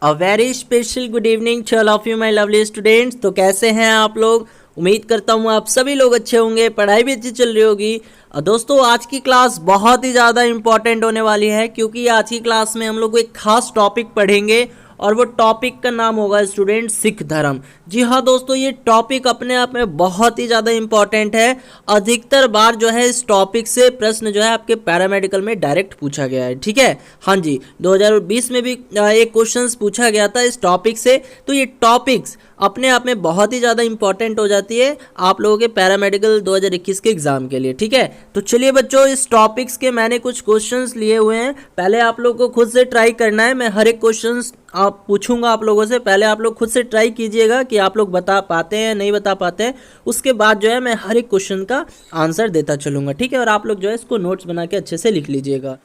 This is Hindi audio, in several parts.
A very special good evening to all of you my lovely students. तो कैसे हैं आप लोग? उम्मीद करता हूँ आप सभी लोग अच्छे होंगे, पढ़ाई भी अच्छी चल रही होगी। दोस्तों आज की क्लास बहुत ही ज़्यादा इंपॉर्टेंट होने वाली है, क्योंकि आज की क्लास में हम लोग एक खास टॉपिक पढ़ेंगे और वो टॉपिक का नाम होगा स्टूडेंट सिख धर्म। जी हाँ दोस्तों, ये टॉपिक अपने आप में बहुत ही ज़्यादा इंपॉर्टेंट है। अधिकतर बार जो है इस टॉपिक से प्रश्न जो है आपके पैरामेडिकल में डायरेक्ट पूछा गया है। ठीक है, हाँ जी, 2020 में भी एक क्वेश्चन पूछा गया था इस टॉपिक से। तो ये टॉपिक्स अपने आप में बहुत ही ज़्यादा इंपॉर्टेंट हो जाती है आप लोगों के पैरामेडिकल 2021 के एग्जाम के लिए। ठीक है, तो चलिए बच्चों, इस टॉपिक्स के मैंने कुछ क्वेश्चंस लिए हुए हैं। पहले आप लोगों को खुद से ट्राई करना है। मैं हर एक क्वेश्चंस आप पूछूंगा आप लोगों से, पहले आप लोग खुद से ट्राई कीजिएगा कि आप लोग बता पाते हैं नहीं बता पाते हैं। उसके बाद जो है मैं हर एक क्वेश्चन का आंसर देता चलूंगा। ठीक है, और आप लोग जो है इसको नोट्स बना के अच्छे से लिख लीजिएगा।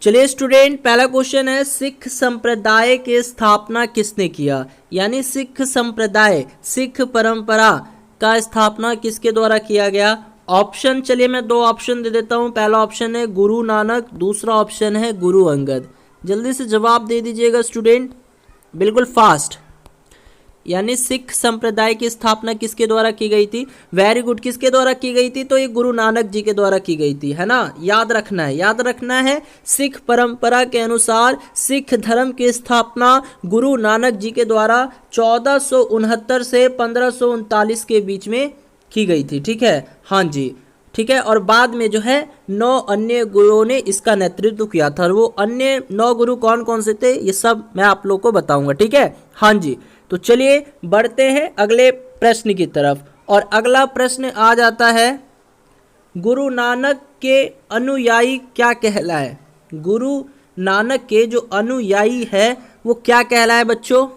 चलिए स्टूडेंट, पहला क्वेश्चन है, सिख संप्रदाय की स्थापना किसने किया? यानी सिख संप्रदाय, सिख परंपरा का स्थापना किसके द्वारा किया गया? ऑप्शन, चलिए मैं दो ऑप्शन दे देता हूँ। पहला ऑप्शन है गुरु नानक, दूसरा ऑप्शन है गुरु अंगद। जल्दी से जवाब दे दीजिएगा स्टूडेंट, बिल्कुल फास्ट। यानी सिख संप्रदाय की स्थापना किसके द्वारा की गई थी? वेरी गुड, किसके द्वारा की गई थी? तो ये गुरु नानक जी के द्वारा की गई थी, है ना? याद रखना है, याद रखना है। सिख परंपरा के अनुसार सिख धर्म की स्थापना गुरु नानक जी के द्वारा 1469 से 1539 के बीच में की गई थी। ठीक है, हाँ जी, ठीक है। और बाद में जो है 9 अन्य गुरुओं ने इसका नेतृत्व किया था, और वो अन्य 9 गुरु कौन कौन से थे ये सब मैं आप लोग को बताऊंगा। ठीक है, हाँ जी। तो चलिए बढ़ते हैं अगले प्रश्न की तरफ। और अगला प्रश्न आ जाता है, गुरु नानक के अनुयायी क्या कहलाए? गुरु नानक के जो अनुयायी है वो क्या कहलाए बच्चों?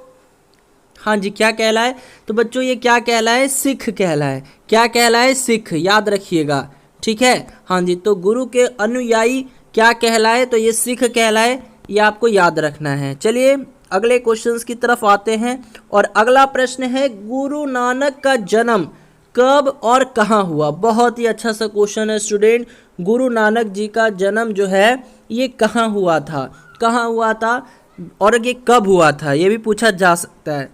हाँ जी, क्या कहलाए? तो बच्चों ये क्या कहलाए? सिख कहलाए। क्या कहलाए? सिख, याद रखिएगा। ठीक है, हाँ जी। तो गुरु के अनुयायी क्या कहलाए? तो ये सिख कहलाए, ये आपको याद रखना है। चलिए अगले क्वेश्चंस की तरफ आते हैं। और अगला प्रश्न है, गुरु नानक का जन्म कब और कहाँ हुआ? बहुत ही अच्छा सा क्वेश्चन है स्टूडेंट। गुरु नानक जी का जन्म जो है ये कहाँ हुआ था? कहाँ हुआ था और ये कब हुआ था, ये भी पूछा जा सकता है।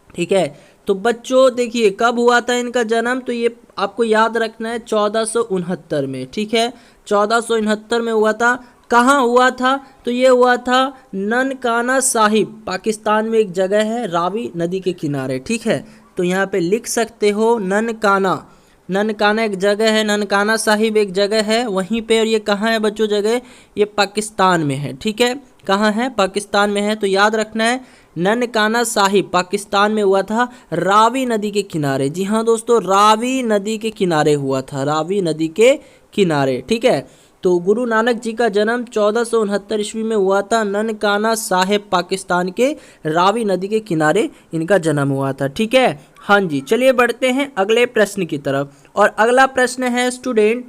ठीक है, तो बच्चों देखिए कब हुआ था इनका जन्म, तो ये आपको याद रखना है 1469 में। ठीक है, 1469 में हुआ था। कहाँ हुआ था? तो ये हुआ था ननकाना साहिब, पाकिस्तान में एक जगह है रावी नदी के किनारे। ठीक है, तो यहाँ पे लिख सकते हो ननकाना। ननकाना एक जगह है, ननकाना साहिब एक जगह है वहीं पे। और ये कहाँ है बच्चों जगह? ये पाकिस्तान में है। ठीक है, कहाँ है? पाकिस्तान में है। तो याद रखना है ननकाना साहिब पाकिस्तान में हुआ था, रावी नदी के किनारे। जी हाँ दोस्तों, रावी नदी के किनारे हुआ था, रावी नदी के किनारे। ठीक है, तो गुरु नानक जी का जन्म 1469 ईस्वी में हुआ था, ननकाना साहिब पाकिस्तान के रावी नदी के किनारे इनका जन्म हुआ था। ठीक है, हाँ जी। चलिए बढ़ते हैं अगले प्रश्न की तरफ। और अगला प्रश्न है स्टूडेंट,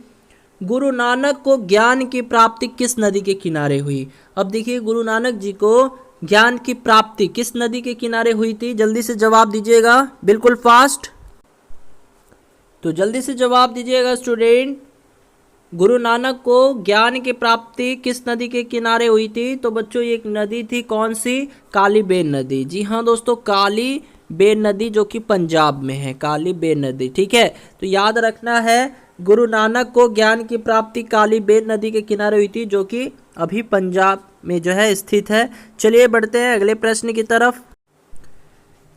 गुरु नानक को ज्ञान की प्राप्ति किस नदी के किनारे हुई? अब देखिए गुरु नानक जी को ज्ञान की प्राप्ति किस नदी के किनारे हुई थी? जल्दी से जवाब दीजिएगा, बिल्कुल फास्ट। तो जल्दी से जवाब दीजिएगा स्टूडेंट, गुरु नानक को ज्ञान की प्राप्ति किस नदी के किनारे हुई थी? तो बच्चों ये एक नदी थी, कौन सी? काली बेन नदी। जी हाँ दोस्तों, काली बेन नदी जो कि पंजाब में है, काली बेन नदी। ठीक है, तो याद रखना है गुरु नानक को ज्ञान की प्राप्ति काली बेन नदी के किनारे हुई थी, जो कि अभी पंजाब में जो है स्थित है। चलिए बढ़ते हैं अगले प्रश्न की तरफ।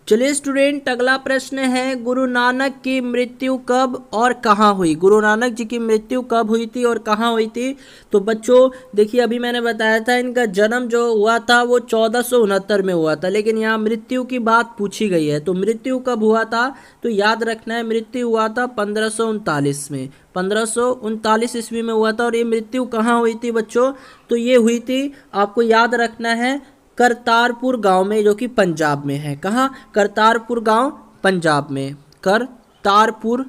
चलिए स्टूडेंट, अगला प्रश्न है, गुरु नानक की मृत्यु कब और कहाँ हुई? गुरु नानक जी की मृत्यु कब हुई थी और कहाँ हुई थी? तो बच्चों देखिए अभी मैंने बताया था इनका जन्म जो हुआ था वो 1469 में हुआ था, लेकिन यहाँ मृत्यु की बात पूछी गई है। तो मृत्यु कब हुआ था? तो याद रखना है मृत्यु हुआ था 1539 में, 1539 ईस्वी में हुआ था। और ये मृत्यु कहाँ हुई थी बच्चों? तो ये हुई थी, आपको याद रखना है, करतारपुर गांव में, जो कि पंजाब में है। कहाँ? करतारपुर गांव पंजाब में, करतारपुर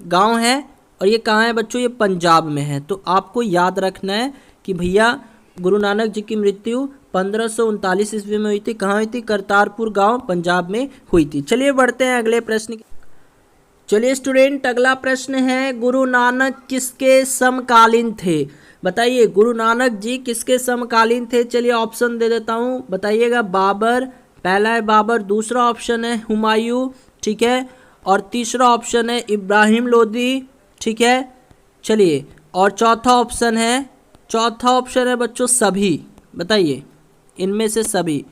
गांव है। और ये कहाँ है बच्चों? ये पंजाब में है। तो आपको याद रखना है कि भैया गुरु नानक जी की मृत्यु 1539 ईस्वी में हुई थी। कहाँ हुई थी? करतारपुर गांव पंजाब में हुई थी। चलिए बढ़ते हैं अगले प्रश्न। चलिए स्टूडेंट, अगला प्रश्न है, गुरु नानक किसके समकालीन थे? बताइए गुरु नानक जी किसके समकालीन थे? चलिए ऑप्शन दे देता हूँ, बताइएगा। बाबर, पहला है बाबर, दूसरा ऑप्शन है हुमायूं, ठीक है, और तीसरा ऑप्शन है इब्राहिम लोदी, ठीक है। चलिए, और चौथा ऑप्शन है बच्चों सभी। बताइए इनमें से सभी,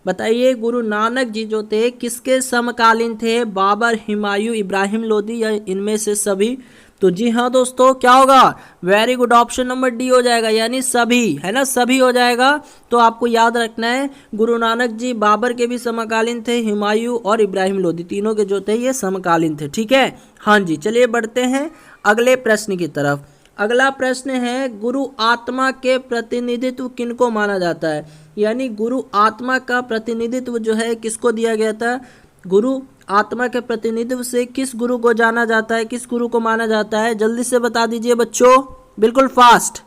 बताइए गुरु नानक जी जो थे किसके समकालीन थे? बाबर, हुमायूं, इब्राहिम लोदी या इनमें से सभी? तो जी हाँ दोस्तों, क्या होगा? Very good, option number D हो जाएगा, यानी सभी, है ना, सभी हो जाएगा। तो आपको याद रखना है गुरु नानक जी बाबर के भी समकालीन थे, हुमायूं और इब्राहिम लोदी तीनों के जो थे ये समकालीन थे, ठीक है। हाँ जी, चलिए बढ़ते हैं अगले प्रश्न की तरफ। अगला प्रश्न है गुरु आत्मा के प्रतिनिधित्व किनको माना जाता है? यानी गुरु आत्मा का प्रतिनिधित्व जो है किसको दिया गया था? गुरु आत्मा के प्रतिनिधित्व से किस गुरु को जाना जाता है, किस गुरु को माना जाता है? जल्दी से बता दीजिए बच्चों, बिल्कुल फास्ट।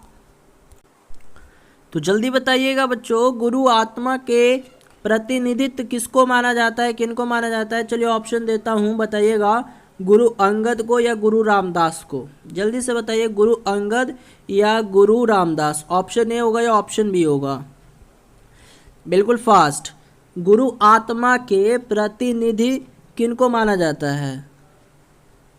तो जल्दी बताइएगा बच्चों, गुरु आत्मा के प्रतिनिधित्व किसको माना जाता है, किनको माना जाता है? चलिए ऑप्शन देता हूं, बताइएगा। गुरु अंगद को या गुरु रामदास को? जल्दी से बताइए, गुरु अंगद या गुरु रामदास? ऑप्शन ए होगा या ऑप्शन बी होगा? बिल्कुल फास्ट। गुरु आत्मा के प्रतिनिधि किनको माना जाता है?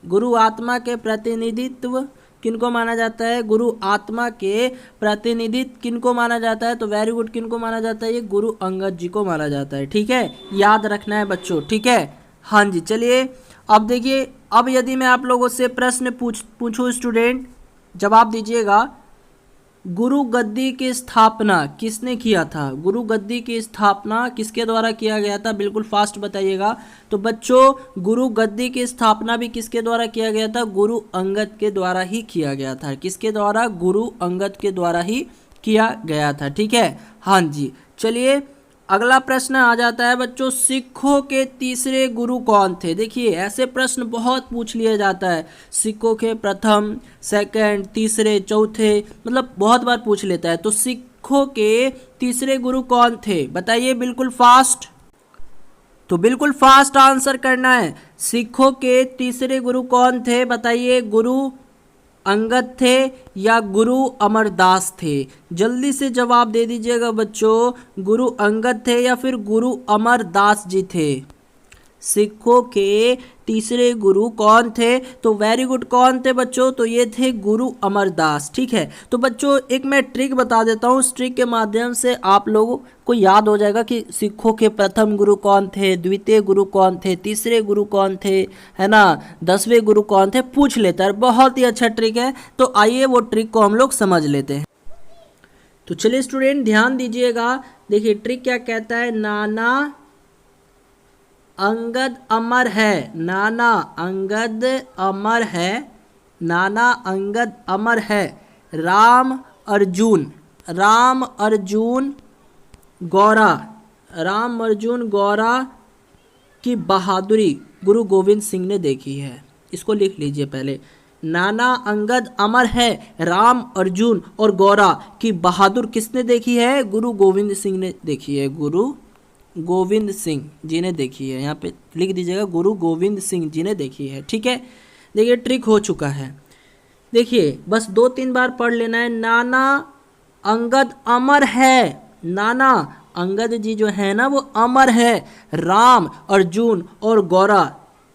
गुरु आत्मा के प्रतिनिधित्व किनको माना जाता है? गुरु आत्मा के प्रतिनिधित्व किनको माना जाता है? तो वेरी गुड, किनको माना जाता है? ये गुरु अंगद जी को माना जाता है, ठीक है, याद रखना है बच्चों, ठीक है। हाँ जी, चलिए अब देखिए, अब यदि मैं आप लोगों से प्रश्न पूछूं स्टूडेंट, जवाब दीजिएगा। गुरु गद्दी की स्थापना किसने किया था? गुरु गद्दी की स्थापना किसके द्वारा किया गया था? बिल्कुल फास्ट बताइएगा। तो बच्चों, गुरु गद्दी की स्थापना भी किसके द्वारा किया गया था? गुरु अंगद के द्वारा ही किया गया था। किसके द्वारा? गुरु अंगद के द्वारा ही किया गया था, ठीक है। हाँ जी, चलिए अगला प्रश्न आ जाता है बच्चों, सिखों के तीसरे गुरु कौन थे? देखिए ऐसे प्रश्न बहुत पूछ लिया जाता है, सिखों के प्रथम, सेकंड, तीसरे, चौथे, मतलब बहुत बार पूछ लेता है। तो सिखों के तीसरे गुरु कौन थे? बताइए बिल्कुल फास्ट। तो बिल्कुल फास्ट आंसर करना है। सिखों के तीसरे गुरु कौन थे? बताइए, गुरु अंगद थे या गुरु अमरदास थे? जल्दी से जवाब दे दीजिएगा बच्चों, गुरु अंगद थे या फिर गुरु अमरदास जी थे? सिखों के तीसरे गुरु कौन थे? तो वेरी गुड, कौन थे बच्चों? तो ये थे गुरु अमरदास, ठीक है। तो बच्चों एक मैं ट्रिक बता देता हूँ, उस ट्रिक के माध्यम से आप लोगों को याद हो जाएगा कि सिखों के प्रथम गुरु कौन थे, द्वितीय गुरु कौन थे, तीसरे गुरु कौन थे, है ना, 10वें गुरु कौन थे, पूछ लेता है। बहुत ही अच्छा ट्रिक है, तो आइए वो ट्रिक को हम लोग समझ लेते हैं। तो चलिए स्टूडेंट ध्यान दीजिएगा, देखिए ट्रिक क्या कहता है। नाना अंगद अमर है, नाना अंगद अमर है, नाना अंगद अमर है, राम अर्जुन गौरा, राम अर्जुन गौरा की बहादुरी गुरु गोविंद सिंह ने देखी है। इसको लिख लीजिए पहले, नाना अंगद अमर है, राम अर्जुन और गौरा की बहादुर किसने देखी है? गुरु गोविंद सिंह ने देखी है, गुरु गोविंद सिंह जी ने देखी है। यहाँ पे लिख दीजिएगा, गुरु गोविंद सिंह जी ने देखी है, ठीक है। देखिए ट्रिक हो चुका है, देखिए बस 2-3 बार पढ़ लेना है। नाना अंगद अमर है, नाना अंगद जी जो है ना वो अमर है, राम अर्जुन और गौरा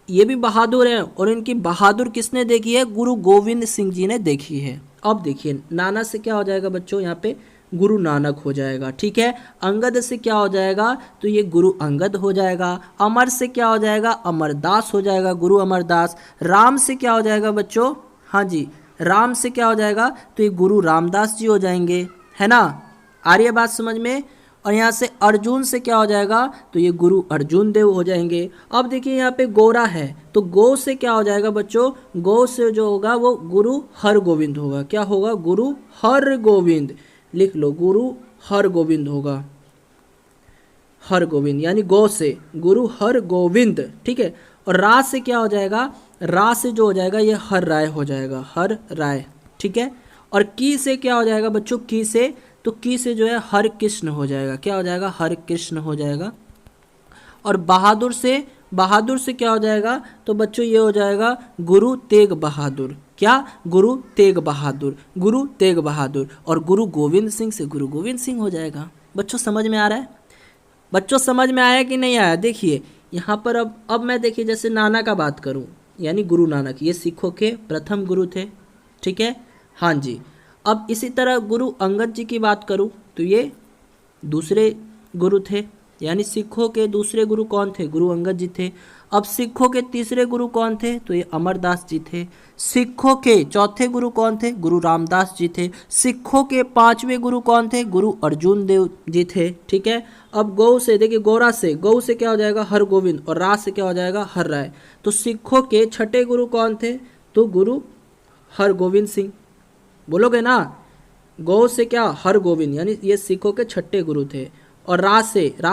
ये भी बहादुर हैं, और इनकी बहादुर किसने देखी है? गुरु गोविंद सिंह जी ने देखी है। अब देखिए नाना से क्या हो जाएगा बच्चों, यहाँ पे गुरु नानक हो जाएगा, ठीक है। अंगद से क्या हो जाएगा? तो ये गुरु अंगद हो जाएगा। अमर से क्या हो जाएगा? अमरदास हो जाएगा, गुरु अमरदास। राम से क्या हो जाएगा बच्चों? हाँ जी, राम से क्या हो जाएगा? तो ये गुरु रामदास जी हो जाएंगे, है ना। आ रही है बात समझ में? और यहाँ से अर्जुन से क्या हो जाएगा? तो ये गुरु अर्जुन देव हो जाएंगे। अब देखिए यहाँ पे गौरा है, तो गौ से क्या हो जाएगा बच्चों? गौ से जो होगा वो गुरु हरगोविंद होगा। क्या होगा? गुरु हरगोविंद, लिख लो, गुरु हरगोविंद होगा, हरगोविंद यानी गौ से गुरु हरगोविंद, ठीक है। और रा से क्या हो जाएगा? रा से जो हो जाएगा ये हर राय हो जाएगा, हर राय, ठीक है। और की से क्या हो जाएगा बच्चों? की से, तो की से जो है हर कृष्ण हो जाएगा। क्या हो जाएगा? हर कृष्ण हो जाएगा। और बहादुर से क्या हो जाएगा? तो बच्चों ये हो जाएगा गुरु तेग बहादुर। क्या? गुरु तेग बहादुर, गुरु तेग बहादुर। और गुरु गोविंद सिंह से गुरु गोविंद सिंह हो जाएगा। बच्चों समझ में आ रहा है? बच्चों समझ में आया कि नहीं आया? देखिए यहाँ पर अब मैं देखिए जैसे नाना का बात करूँ, यानी गुरु नानक, ये सिखों के प्रथम गुरु थे, ठीक है, हाँ जी। अब इसी तरह गुरु अंगद जी की बात करूँ तो ये दूसरे गुरु थे, यानी सिखों के दूसरे गुरु कौन थे? गुरु अंगद जी थे। अब सिखों के तीसरे गुरु कौन थे? तो ये अमरदास जी थे। सिखों के चौथे गुरु कौन थे? गुरु रामदास जी थे। सिखों के पांचवें गुरु कौन थे? गुरु अर्जुन देव जी थे, ठीक है। अब गौ से देखिए, गौरा से, गौ से क्या हो जाएगा? हर गोविंद, और रा से क्या हो जाएगा? हर राय। तो सिखों के छठे गुरु कौन थे? तो गुरु हर गोविंद सिंह। बोलोगे ना? गौ से क्या? हर गोविंद, यानी ये सिखों के छठे गुरु थे। और रा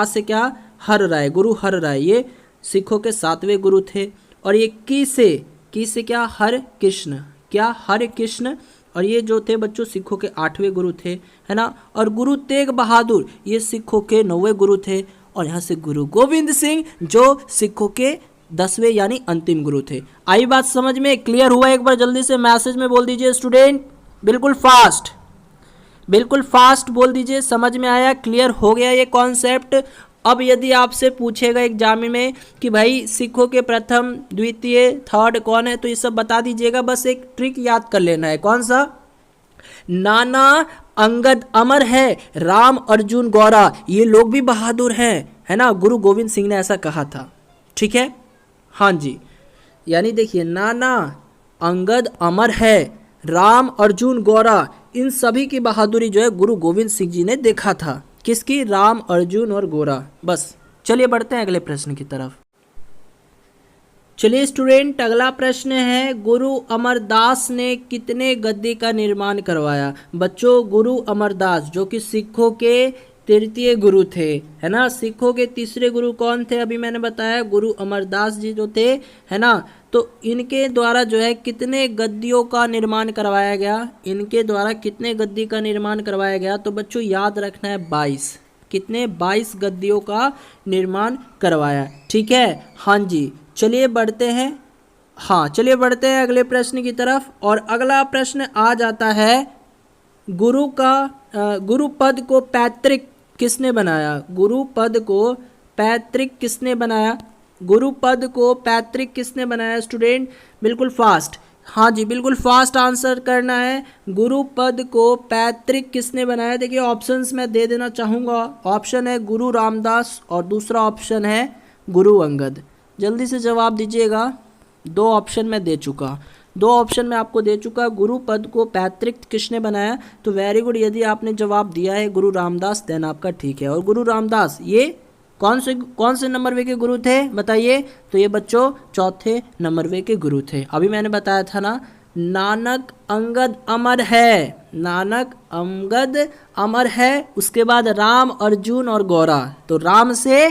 से क्या? हर राय, गुरु हर राय, ये सिखों के सातवें गुरु थे। और ये की से क्या? हर कृष्ण, क्या? हर कृष्ण। और ये जो थे बच्चों सिखों के आठवें गुरु थे, है ना। और गुरु तेग बहादुर ये सिखों के 9वें गुरु थे। और यहाँ से गुरु गोविंद सिंह जो सिखों के 10वें यानी अंतिम गुरु थे। आई बात समझ में? क्लियर हुआ? एक बार जल्दी से मैसेज में बोल दीजिए स्टूडेंट, बिल्कुल फास्ट, बिल्कुल फास्ट बोल दीजिए। समझ में आया? क्लियर हो गया ये कॉन्सेप्ट? अब यदि आपसे पूछेगा एग्जाम में कि भाई सिखों के प्रथम, द्वितीय, थर्ड कौन है, तो ये सब बता दीजिएगा। बस एक ट्रिक याद कर लेना है। कौन सा? नाना, अंगद अमर है, राम, अर्जुन, गौरा ये लोग भी बहादुर हैं, है ना। गुरु गोविंद सिंह ने ऐसा कहा था, ठीक है, हाँ जी। यानी देखिए, नाना, अंगद अमर है, राम, अर्जुन, गौरा इन सभी की बहादुरी जो है गुरु गोविंद सिंह जी ने देखा था। किसकी? राम, अर्जुन और गौरा। बस चलिए बढ़ते हैं अगले प्रश्न की तरफ। चलिए स्टूडेंट, अगला प्रश्न है, गुरु अमरदास ने कितने गद्दी का निर्माण करवाया? बच्चों गुरु अमरदास जो कि सिखों के तृतीय गुरु थे, है ना। सिखों के तीसरे गुरु कौन थे? अभी मैंने बताया गुरु अमरदास जी जो थे, है ना। तो इनके द्वारा जो है कितने गद्दियों का निर्माण करवाया गया? इनके द्वारा कितने गद्दी का निर्माण करवाया गया? तो बच्चों याद रखना है 22। कितने? 22 गद्दियों का निर्माण करवाया, ठीक है, हाँ जी। चलिए बढ़ते हैं, हाँ चलिए बढ़ते हैं अगले प्रश्न की तरफ। और अगला प्रश्न आ जाता है, गुरु पद को पैतृक किसने बनाया? गुरु पद को पैतृक किसने बनाया? गुरु पद को पैतृक किसने बनाया स्टूडेंट? बिल्कुल फास्ट, हाँ जी बिल्कुल फास्ट आंसर करना है। गुरु पद को पैतृक किसने बनाया? देखिए ऑप्शंस मैं दे देना चाहूँगा। ऑप्शन है गुरु रामदास और दूसरा ऑप्शन है गुरु अंगद। जल्दी से जवाब दीजिएगा। 2 ऑप्शन मैं दे चुका, 2 ऑप्शन मैं आपको दे चुका। गुरु पद को पैतृक किसने बनाया? तो वेरी गुड, यदि आपने जवाब दिया है गुरु रामदास देन आपका ठीक है। और गुरु रामदास ये कौन से नंबर वे के गुरु थे बताइए? तो ये बच्चों चौथे नंबर वे के गुरु थे। अभी मैंने बताया था ना, नानक अंगद अमर है, नानक अंगद अमर है, उसके बाद राम, अर्जुन और गौरा। तो राम से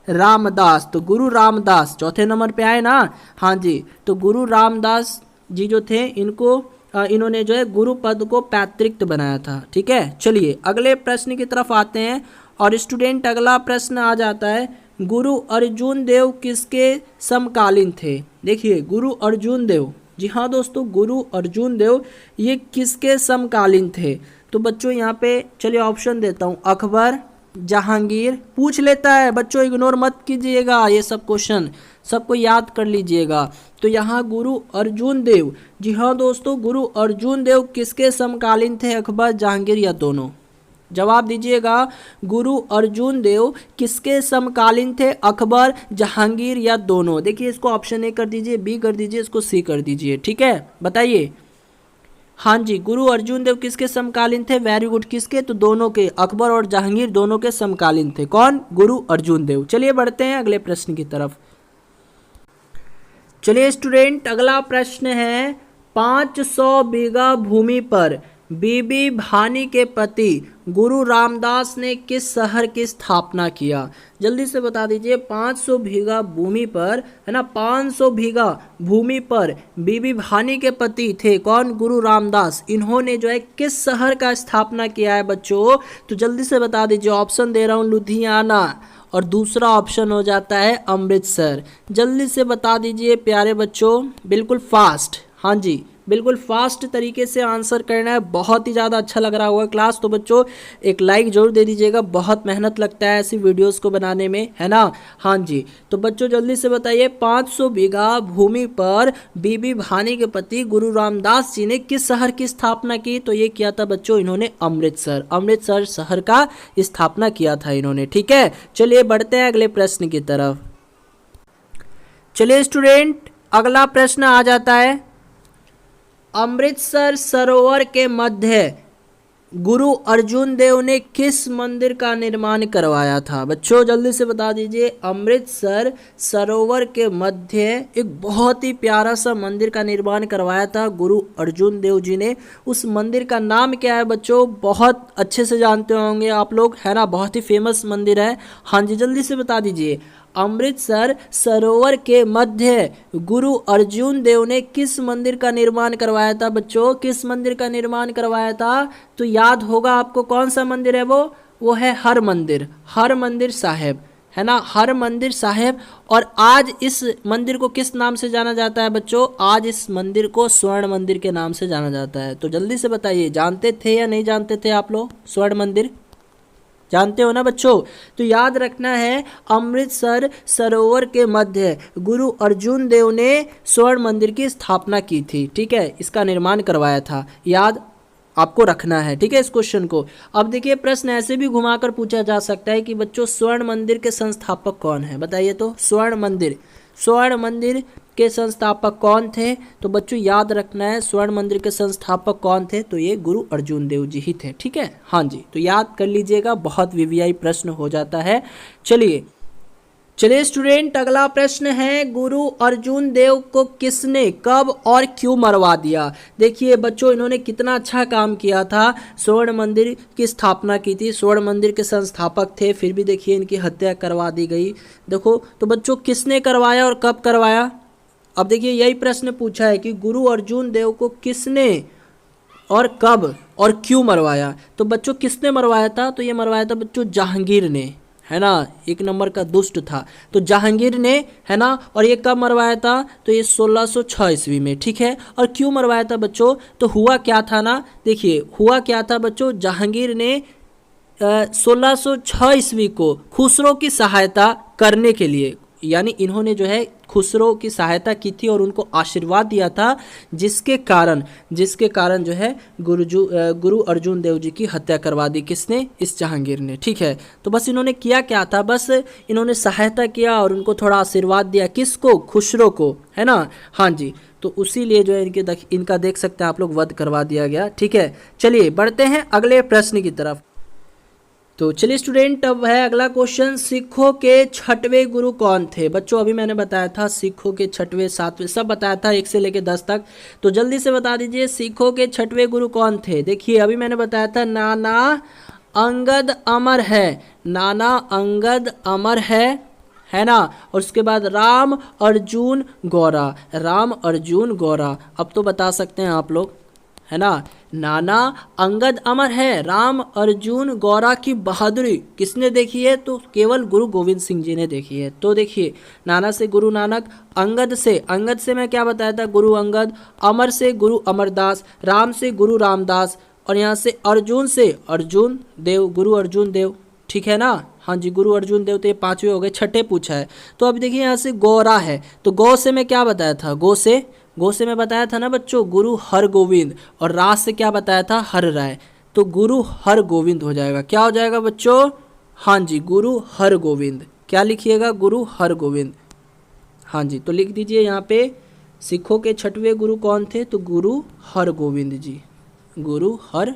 रामदास, तो गुरु रामदास चौथे नंबर पे आए ना, हाँ जी। तो गुरु रामदास जी जो थे इन्होंने जो है गुरु पद को पैतृक बनाया था, ठीक है। चलिए अगले प्रश्न की तरफ आते हैं। और स्टूडेंट अगला प्रश्न आ जाता है, गुरु अर्जुन देव किसके समकालीन थे? देखिए गुरु अर्जुन देव, जी हाँ दोस्तों, गुरु अर्जुन देव ये किसके समकालीन थे? तो बच्चों यहाँ पे चलिए ऑप्शन देता हूँ, अकबर, जहांगीर, पूछ लेता है बच्चों, इग्नोर मत कीजिएगा, ये सब क्वेश्चन सबको याद कर लीजिएगा। तो यहाँ गुरु अर्जुन देव, जी हाँ दोस्तों, गुरु अर्जुन देव किसके समकालीन थे? अकबर, जहांगीर या दोनों? जवाब दीजिएगा, गुरु अर्जुन देव किसके समकालीन थे? अकबर, जहांगीर या दोनों? देखिए इसको ऑप्शन ए कर दीजिए, बी कर दीजिए, इसको सी कर दीजिए, ठीक है, बताइए। हाँ जी, गुरु अर्जुन देव किसके समकालीन थे? वेरी गुड, किसके? तो दोनों के, अकबर और जहांगीर दोनों के समकालीन थे। कौन? गुरु अर्जुन देव। चलिए बढ़ते हैं अगले प्रश्न की तरफ। चलिए स्टूडेंट अगला प्रश्न है, 500 बीघा भूमि पर बीबी भानी के पति गुरु रामदास ने किस शहर की स्थापना किया? जल्दी से बता दीजिए। 500 बीघा भूमि पर, है ना, 500 बीघा भूमि पर बीबी भानी के पति थे कौन? गुरु रामदास। इन्होंने जो है किस शहर का स्थापना किया है बच्चों? तो जल्दी से बता दीजिए। ऑप्शन दे रहा हूँ, लुधियाना, और दूसरा ऑप्शन हो जाता है अमृतसर। जल्दी से बता दीजिए प्यारे बच्चों, बिल्कुल फास्ट, हाँ जी बिल्कुल फास्ट तरीके से आंसर करना है। बहुत ही ज़्यादा अच्छा लग रहा होगा क्लास, तो बच्चों एक लाइक जरूर दे दीजिएगा, बहुत मेहनत लगता है ऐसी वीडियोस को बनाने में, है ना। हाँ जी, तो बच्चों जल्दी से बताइए 500 बीघा भूमि पर बीबी भानी के पति गुरु रामदास जी ने किस शहर की स्थापना की? तो ये किया था बच्चों इन्होंने अमृतसर शहर का स्थापना किया था इन्होंने। ठीक है, चलिए बढ़ते हैं अगले प्रश्न की तरफ। चलिए स्टूडेंट, अगला प्रश्न आ जाता है, अमृतसर सरोवर के मध्य गुरु अर्जुन देव ने किस मंदिर का निर्माण करवाया था? बच्चों जल्दी से बता दीजिए। अमृतसर सरोवर के मध्य एक बहुत ही प्यारा सा मंदिर का निर्माण करवाया था गुरु अर्जुन देव जी ने। उस मंदिर का नाम क्या है बच्चों? बहुत अच्छे से जानते होंगे आप लोग, है ना, बहुत ही फेमस मंदिर है। हाँ जी, जल्दी से बता दीजिए। अमृतसर सरोवर के मध्य गुरु अर्जुन देव ने किस मंदिर का निर्माण करवाया था? बच्चों किस मंदिर का निर्माण करवाया था? तो याद होगा आपको कौन सा मंदिर है वो है हरमंदिर साहिब, है ना, हरमंदिर साहिब। और आज इस मंदिर को किस नाम से जाना जाता है बच्चों? आज इस मंदिर को स्वर्ण मंदिर के नाम से जाना जाता है। तो जल्दी से बताइए, जानते थे या नहीं जानते थे आप लोग? स्वर्ण मंदिर जानते हो ना बच्चों? तो याद रखना है, अमृतसर सरोवर के मध्य गुरु अर्जुन देव ने स्वर्ण मंदिर की स्थापना की थी। ठीक है, इसका निर्माण करवाया था, याद आपको रखना है। ठीक है, इस क्वेश्चन को। अब देखिए प्रश्न ऐसे भी घुमाकर पूछा जा सकता है कि बच्चों स्वर्ण मंदिर के संस्थापक कौन है? बताइए तो। स्वर्ण मंदिर के संस्थापक कौन थे? तो बच्चों याद रखना है, स्वर्ण मंदिर के संस्थापक कौन थे? तो ये गुरु अर्जुन देव जी ही थे। ठीक है, हाँ जी, तो याद कर लीजिएगा, बहुत वीवीआई प्रश्न हो जाता है। चलिए स्टूडेंट, अगला प्रश्न है, गुरु अर्जुन देव को किसने कब और क्यों मरवा दिया? देखिए बच्चों, इन्होंने कितना अच्छा काम किया था, स्वर्ण मंदिर की स्थापना की थी, स्वर्ण मंदिर के संस्थापक थे, फिर भी देखिए इनकी हत्या करवा दी गई। देखो तो बच्चों किसने करवाया और कब करवाया? अब देखिए यही प्रश्न पूछा है कि गुरु अर्जुन देव को किसने और कब और क्यों मरवाया? तो बच्चों किसने मरवाया था? तो ये मरवाया था बच्चों जहांगीर ने, है ना, एक नंबर का दुष्ट था, तो जहांगीर ने, है ना। और ये कब मरवाया था? तो ये 1606 ईस्वी में। ठीक है, और क्यों मरवाया था बच्चों? तो हुआ क्या था ना, देखिए हुआ क्या था बच्चों, जहांगीर ने 1606 ईस्वी को खुसरो की सहायता करने के लिए, यानी इन्होंने जो है खुसरो की सहायता की थी और उनको आशीर्वाद दिया था, जिसके कारण जो है गुरु अर्जुन देव जी की हत्या करवा दी। किसने? इस जहांगीर ने। ठीक है, तो बस इन्होंने किया क्या था, बस इन्होंने सहायता किया और उनको थोड़ा आशीर्वाद दिया। किसको? खुसरो को, है ना। हाँ जी, तो उसी लिए जो है इनका देख सकते हैं आप लोग, वध करवा दिया गया। ठीक है, चलिए बढ़ते हैं अगले प्रश्न की तरफ। तो चलिए स्टूडेंट, अब है अगला क्वेश्चन, सिखों के 6वें गुरु कौन थे? बच्चों अभी मैंने बताया था सिखों के 6वें 7वें सब बताया था, 1 से लेकर 10 तक। तो जल्दी से बता दीजिए सिखों के 6वें गुरु कौन थे? देखिए अभी मैंने बताया था नाना अंगद अमर है, नाना अंगद अमर है ना। और उसके बाद राम अर्जुन गौरा। अब तो बता सकते हैं आप लोग, है ना। नाना अंगद अमर है, राम अर्जुन गौरा की बहादुरी किसने देखी है? तो केवल गुरु गोविंद सिंह जी ने देखी है। तो देखिए, नाना से गुरु नानक, अंगद से मैं क्या बताया था, गुरु अंगद, अमर से गुरु अमरदास, राम से गुरु रामदास, और यहाँ से अर्जुन से अर्जुन देव, गुरु अर्जुन देव। ठीक है ना, हाँ जी, गुरु अर्जुन देव। तो ये 5वें हो गए, 6ठे पूछा है। तो अब देखिए यहाँ से गौरा है, तो गौ से मैं क्या बताया था, गौ से मैं बताया था ना बच्चों गुरु हर गोविंद, और राज से क्या बताया था, हर राय। तो गुरु हर गोविंद हो जाएगा। क्या हो जाएगा बच्चों? हाँ जी, गुरु हर गोविंद। क्या लिखिएगा? गुरु हर गोविंद। हाँ जी, तो लिख दीजिए यहाँ पे, सिखों के 6वें गुरु कौन थे? तो गुरु हर गोविंद जी, गुरु हर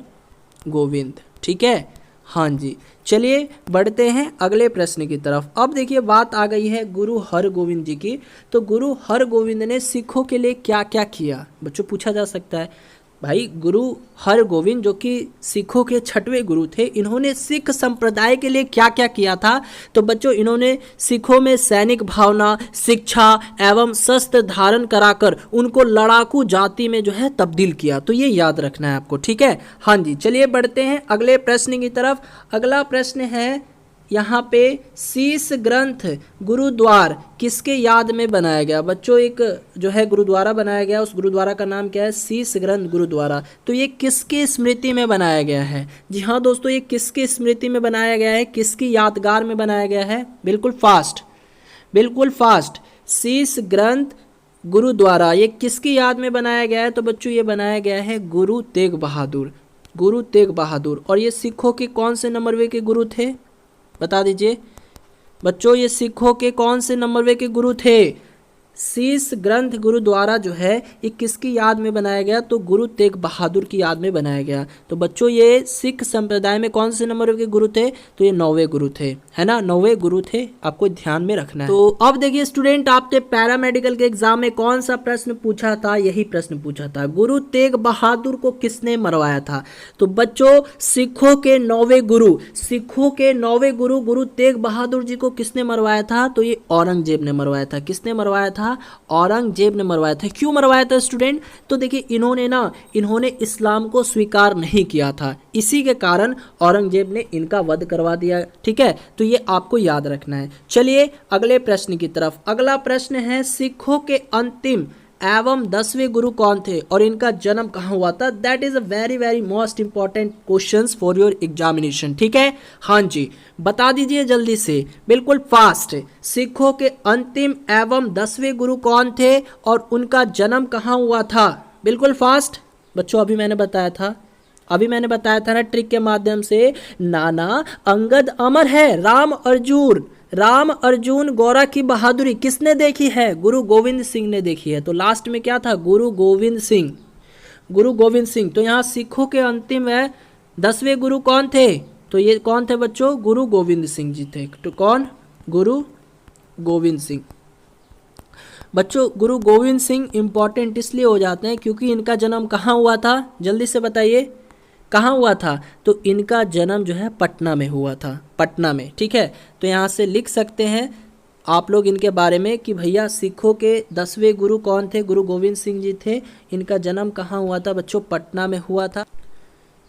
गोविंद। ठीक है, हाँ जी, चलिए बढ़ते हैं अगले प्रश्न की तरफ। अब देखिए बात आ गई है गुरु हरगोविंद जी की। तो गुरु हरगोविंद ने सिखों के लिए क्या क्या किया? बच्चों पूछा जा सकता है, भाई गुरु हरगोविंद जो कि सिखों के 6वें गुरु थे, इन्होंने सिख संप्रदाय के लिए क्या क्या किया था? तो बच्चों इन्होंने सिखों में सैनिक भावना, शिक्षा एवं शस्त्र धारण कराकर उनको लड़ाकू जाति में जो है तब्दील किया। तो ये याद रखना है आपको। ठीक है, हाँ जी, चलिए बढ़ते हैं अगले प्रश्न की तरफ। अगला प्रश्न है, यहाँ पे शीश ग्रंथ गुरुद्वार किसके याद में बनाया गया? बच्चों एक जो है गुरुद्वारा बनाया गया, उस गुरुद्वारा का नाम क्या है? शीश ग्रंथ गुरुद्वारा। तो ये किसकी स्मृति में बनाया गया है? जी हाँ दोस्तों, ये किसकी स्मृति में बनाया गया है, किसकी यादगार में बनाया गया है? बिल्कुल फास्ट, बिल्कुल फास्ट। शीश ग्रंथ गुरुद्वारा ये किसकी याद में बनाया गया है? तो बच्चों ये बनाया गया है गुरु तेग बहादुर, गुरु तेग बहादुर। और ये सिखों के कौन से नंबरवे के गुरु थे? बता दीजिए बच्चों, ये सिखों के कौन से नंबरवे के गुरु थे? शीश ग्रंथ गुरुद्वारा जो है ये किसकी याद में बनाया गया? तो गुरु तेग बहादुर की याद में बनाया गया। तो बच्चों ये सिख संप्रदाय में कौन से नंबर के गुरु थे? तो ये 9वें गुरु थे, है ना, 9वें गुरु थे, आपको ध्यान में रखना है। तो अब देखिए स्टूडेंट, आपके पैरामेडिकल के एग्जाम में कौन सा प्रश्न पूछा था? यही प्रश्न पूछा था, गुरु तेग बहादुर को किसने मरवाया था? तो बच्चों सिखों के 9वें गुरु, सिखों के 9वें गुरु गुरु तेग बहादुर जी को किसने मरवाया था? तो ये औरंगजेब ने मरवाया था। किसने मरवाया था? औरंगजेब ने मरवाया था। क्यों मरवाया था स्टूडेंट? तो देखिए इन्होंने इस्लाम को स्वीकार नहीं किया था, इसी के कारण औरंगजेब ने इनका वध करवा दिया। ठीक है, तो ये आपको याद रखना है। चलिए अगले प्रश्न की तरफ। अगला प्रश्न है, सिखों के अंतिम एवं 10वें गुरु कौन थे और इनका जन्म कहाँ हुआ था? That is a very very most important questions for your examination. ठीक है, हाँ जी, बता दीजिए जल्दी से, बिल्कुल फास्ट। सिखों के अंतिम एवं 10वें गुरु कौन थे और उनका जन्म कहाँ हुआ था? बिल्कुल फास्ट बच्चों, अभी मैंने बताया था ना ट्रिक के माध्यम से। नाना अंगद अमर है, राम अर्जुन गौरा की बहादुरी किसने देखी है? गुरु गोविंद सिंह ने देखी है। तो लास्ट में क्या था? गुरु गोविंद सिंह। तो यहाँ सिखों के अंतिम है 10वें गुरु कौन थे? तो ये कौन थे बच्चों? गुरु गोविंद सिंह जी थे। तो कौन? गुरु गोविंद सिंह। बच्चों गुरु गोविंद सिंह इंपॉर्टेंट इसलिए हो जाते हैं क्योंकि इनका जन्म कहाँ हुआ था? जल्दी से बताइए, कहाँ हुआ था? तो इनका जन्म जो है पटना में हुआ था, पटना में। ठीक है, तो यहाँ से लिख सकते हैं आप लोग इनके बारे में कि भैया सिखों के 10वें गुरु कौन थे? गुरु गोविंद सिंह जी थे। इनका जन्म कहाँ हुआ था बच्चों? पटना में हुआ था।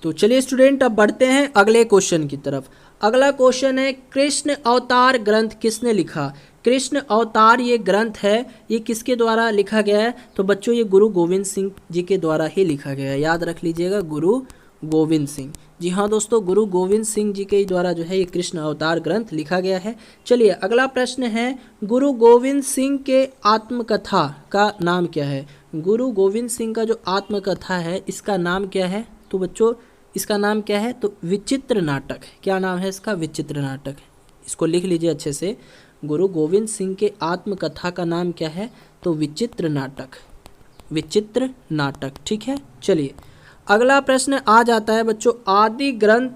तो चलिए स्टूडेंट, अब बढ़ते हैं अगले क्वेश्चन की तरफ। अगला क्वेश्चन है, कृष्ण अवतार ग्रंथ किसने लिखा? कृष्ण अवतार ये ग्रंथ है, ये किसके द्वारा लिखा गया है? तो बच्चों ये गुरु गोविंद सिंह जी के द्वारा ही लिखा गया है। याद रख लीजिएगा, गुरु गोविंद सिंह। जी हाँ दोस्तों, गुरु गोविंद सिंह जी के द्वारा जो है ये कृष्ण अवतार ग्रंथ लिखा गया है। चलिए अगला प्रश्न है, गुरु गोविंद सिंह के आत्मकथा का नाम क्या है? गुरु गोविंद सिंह का जो आत्मकथा है इसका नाम क्या है? तो बच्चों इसका नाम क्या है? तो विचित्र नाटक। क्या नाम है इसका? विचित्र नाटक। इसको लिख लीजिए अच्छे से, गुरु गोविंद सिंह के आत्मकथा का नाम क्या है? तो विचित्र नाटक, विचित्र नाटक। ठीक है, चलिए अगला प्रश्न आ जाता है बच्चों, आदि ग्रंथ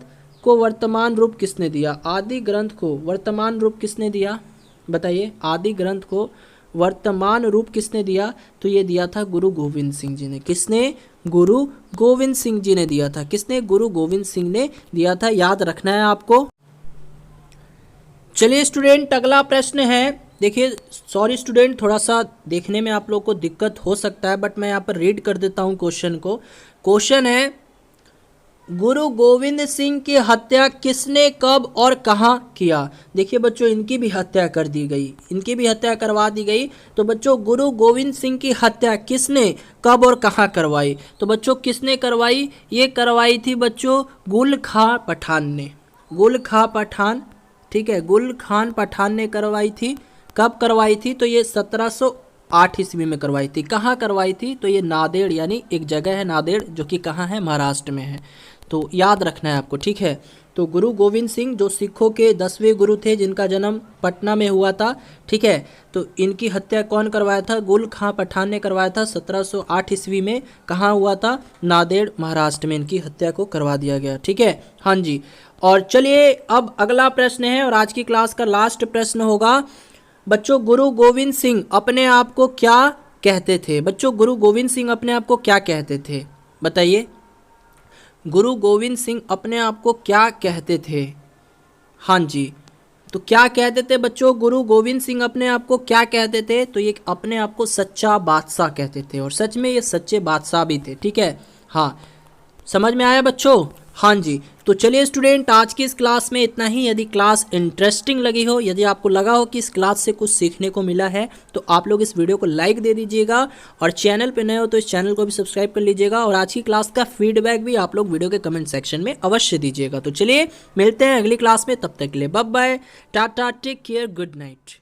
को वर्तमान रूप किसने दिया? आदि ग्रंथ को वर्तमान रूप किसने दिया? बताइए, आदि ग्रंथ को वर्तमान रूप किसने दिया? तो ये दिया था गुरु गोविंद सिंह जी ने। किसने? गुरु गोविंद सिंह जी ने दिया था। किसने? गुरु गोविंद सिंह ने दिया था। याद रखना है आपको। चलिए स्टूडेंट, अगला प्रश्न है, देखिए सॉरी स्टूडेंट, थोड़ा सा देखने में आप लोग को दिक्कत हो सकता है, बट मैं यहाँ पर रीड कर देता हूँ क्वेश्चन को। क्वेश्चन है, गुरु गोविंद सिंह की हत्या किसने, कब और कहाँ किया? देखिए बच्चों, इनकी भी हत्या कर दी गई, इनकी भी हत्या करवा दी गई। तो बच्चों गुरु गोविंद सिंह की हत्या किसने, कब और कहाँ करवाई? तो बच्चों किसने करवाई? ये करवाई थी बच्चों गुल खां पठान ने। गुल खां पठान, ठीक है, गुल खान पठान ने करवाई थी। कब करवाई थी? तो ये 1708 ईस्वी में करवाई थी। कहाँ करवाई थी? तो ये नांदेड़, यानी एक जगह है नांदेड़ जो कि कहाँ है? महाराष्ट्र में है। तो याद रखना है आपको। ठीक है, तो गुरु गोविंद सिंह जो सिखों के 10वें गुरु थे, जिनका जन्म पटना में हुआ था। ठीक है, तो इनकी हत्या कौन करवाया था? गुल खां पठान ने करवाया था 1708 ईस्वी में। कहाँ हुआ था? नांदेड़, महाराष्ट्र में इनकी हत्या को करवा दिया गया। ठीक है, हाँ जी। और चलिए अब अगला प्रश्न है और आज की क्लास का लास्ट प्रश्न होगा बच्चों, गुरु गोविंद सिंह अपने आप को क्या कहते थे? बच्चों गुरु गोविंद सिंह अपने आप को क्या कहते थे? बताइए, गुरु गोविंद सिंह अपने आप को क्या कहते थे? हाँ जी, तो क्या कहते थे बच्चों? गुरु गोविंद सिंह अपने आप को क्या कहते थे? तो ये अपने आप को सच्चा बादशाह कहते थे, और सच में ये सच्चे बादशाह भी थे। ठीक है, हाँ, समझ में आया बच्चों? हाँ जी, तो चलिए स्टूडेंट, आज की इस क्लास में इतना ही। यदि क्लास इंटरेस्टिंग लगी हो, यदि आपको लगा हो कि इस क्लास से कुछ सीखने को मिला है, तो आप लोग इस वीडियो को लाइक दे दीजिएगा और चैनल पे नए हो तो इस चैनल को भी सब्सक्राइब कर लीजिएगा। और आज की क्लास का फीडबैक भी आप लोग वीडियो के कमेंट सेक्शन में अवश्य दीजिएगा। तो चलिए मिलते हैं अगली क्लास में, तब तक के लिए bye bye, tata, take care, good night.